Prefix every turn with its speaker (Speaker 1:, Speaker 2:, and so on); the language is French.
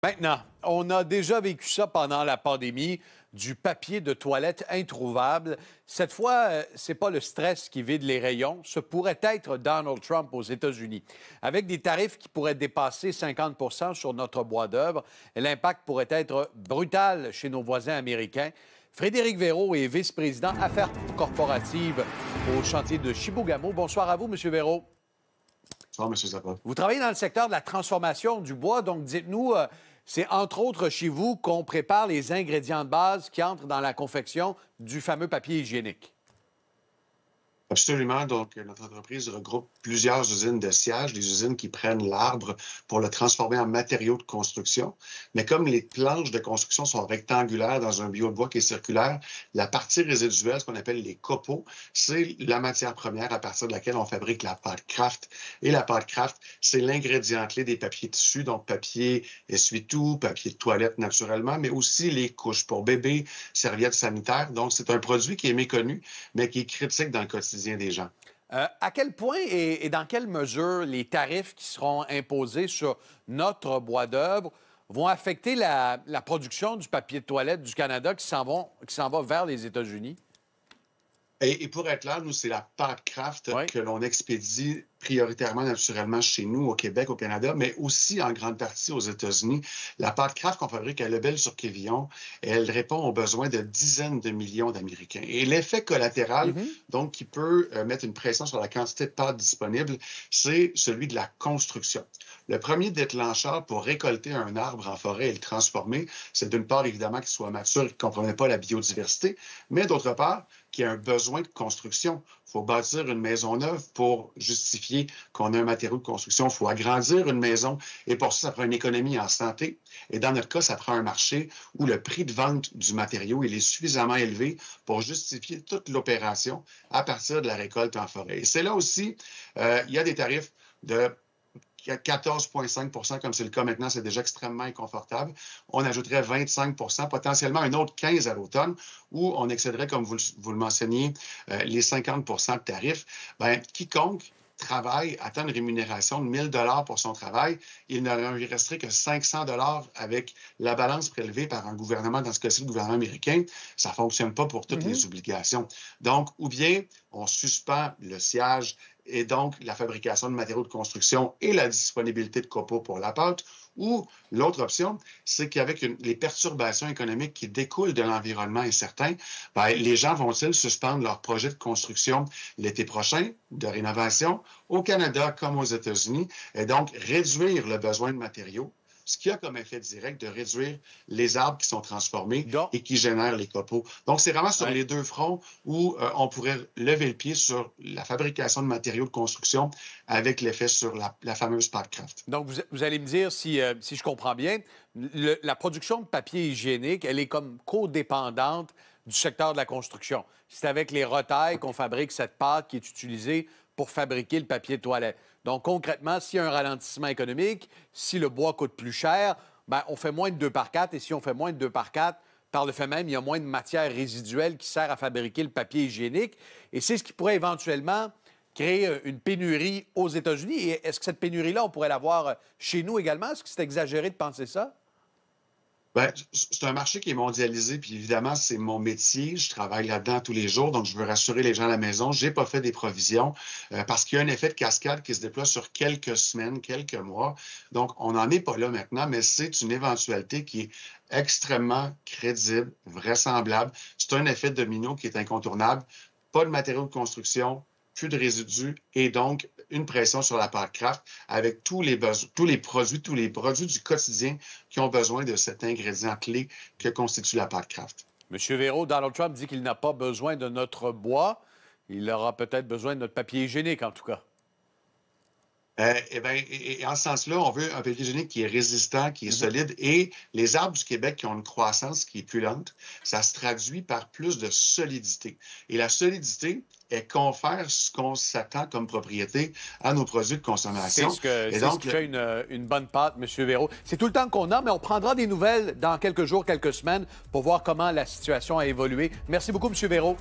Speaker 1: Maintenant, on a déjà vécu ça pendant la pandémie, du papier de toilette introuvable. Cette fois, c'est pas le stress qui vide les rayons, ce pourrait être Donald Trump aux États-Unis. Avec des tarifs qui pourraient dépasser 50 sur notre bois d'œuvre, l'impact pourrait être brutal chez nos voisins américains. Frédéric Véraud est vice-président Affaires corporatives au chantier de Chibougamau. Bonsoir à vous, M. Véraud.
Speaker 2: Bonsoir, M. Zappa.
Speaker 1: Vous travaillez dans le secteur de la transformation du bois, donc dites-nous, c'est entre autres chez vous qu'on prépare les ingrédients de base qui entrent dans la confection du fameux papier hygiénique.
Speaker 2: Absolument. Donc, notre entreprise regroupe plusieurs usines de sciage, des usines qui prennent l'arbre pour le transformer en matériaux de construction. Mais comme les planches de construction sont rectangulaires dans un bio de bois qui est circulaire, la partie résiduelle, ce qu'on appelle les copeaux, c'est la matière première à partir de laquelle on fabrique la pâte Kraft. Et la pâte Kraft, c'est l'ingrédient clé des papiers tissus, donc papier essuie-tout, papier de toilette naturellement, mais aussi les couches pour bébés, serviettes sanitaires. Donc, c'est un produit qui est méconnu, mais qui est critique dans le quotidien des gens.
Speaker 1: À quel point et dans quelle mesure les tarifs qui seront imposés sur notre bois d'œuvre vont affecter la production du papier de toilette du Canada qui s'en va vers les États-Unis?
Speaker 2: Et pour être clair, nous, c'est la pâte Kraft que l'on expédie prioritairement, naturellement, chez nous, au Québec, au Canada, mais aussi en grande partie aux États-Unis. La pâte Kraft qu'on fabrique à Lebel-sur-Quévillon, elle répond aux besoins de dizaines de millions d'Américains. Et l'effet collatéral, donc, qui peut mettre une pression sur la quantité de pâte disponible, c'est celui de la construction. Le premier déclencheur pour récolter un arbre en forêt et le transformer, c'est d'une part, évidemment, qu'il soit mature et qu'il ne comprenne pas la biodiversité, mais d'autre part, qu'il y a un besoin de construction. Il faut bâtir une maison neuve pour justifier qu'on a un matériau de construction. Il faut agrandir une maison et pour ça, ça prend une économie en santé. Et dans notre cas, ça prend un marché où le prix de vente du matériau il est suffisamment élevé pour justifier toute l'opération à partir de la récolte en forêt. Et c'est là aussi, il y a des tarifs de 14,5 comme c'est le cas maintenant, c'est déjà extrêmement inconfortable. On ajouterait 25 potentiellement un autre 15 à l'automne, où on excéderait, comme vous le mentionniez, les 50 de tarifs. Bien, quiconque travaille atteint une rémunération de 1 000 pour son travail, il ne lui resterait que 500 avec la balance prélevée par un gouvernement, dans ce cas-ci, le gouvernement américain. Ça ne fonctionne pas pour toutes les obligations. Donc, ou bien on suspend le sciage et donc la fabrication de matériaux de construction et la disponibilité de copeaux pour la pâte, ou l'autre option, c'est qu'avec les perturbations économiques qui découlent de l'environnement incertain, bien, les gens vont-ils suspendre leur projet de construction l'été prochain, de rénovation, au Canada comme aux États-Unis, et donc réduire le besoin de matériaux, ce qui a comme effet direct de réduire les arbres qui sont transformés et qui génèrent les copeaux. Donc, c'est vraiment sur les deux fronts où on pourrait lever le pied sur la fabrication de matériaux de construction avec l'effet sur la fameuse pâte Kraft.
Speaker 1: Donc, vous allez me dire, si je comprends bien, la production de papier hygiénique, elle est comme codépendante du secteur de la construction. C'est avec les retailles qu'on fabrique cette pâte qui est utilisée pour fabriquer le papier de toilette. Donc, concrètement, s'il y a un ralentissement économique, si le bois coûte plus cher, bien, on fait moins de 2 par 4. Et si on fait moins de 2 par 4, par le fait même, il y a moins de matière résiduelle qui sert à fabriquer le papier hygiénique. Et c'est ce qui pourrait éventuellement créer une pénurie aux États-Unis. Et est-ce que cette pénurie-là, on pourrait l'avoir chez nous également? Est-ce que c'est exagéré de penser ça?
Speaker 2: Bien, c'est un marché qui est mondialisé, puis évidemment, c'est mon métier. Je travaille là-dedans tous les jours, donc je veux rassurer les gens à la maison. Je n'ai pas fait des provisions parce qu'il y a un effet de cascade qui se déploie sur quelques semaines, quelques mois. Donc, on n'en est pas là maintenant, mais c'est une éventualité qui est extrêmement crédible, vraisemblable. C'est un effet domino qui est incontournable. Pas de matériaux de construction, plus de résidus et donc une pression sur la pâte Kraft avec tous les produits du quotidien qui ont besoin de cet ingrédient clé que constitue la pâte Kraft.
Speaker 1: M. Véraud, Donald Trump dit qu'il n'a pas besoin de notre bois. Il aura peut-être besoin de notre papier hygiénique, en tout cas.
Speaker 2: En ce sens-là, on veut un papier hygiénique qui est résistant, qui est solide. Et les arbres du Québec qui ont une croissance qui est plus lente, ça se traduit par plus de solidité. Et la solidité, elle confère ce qu'on s'attend comme propriété à nos produits de consommation.
Speaker 1: C'est ce qui fait une bonne pâte, M. Véraud. C'est tout le temps qu'on a, mais on prendra des nouvelles dans quelques jours, quelques semaines pour voir comment la situation a évolué. Merci beaucoup, M. Véraud.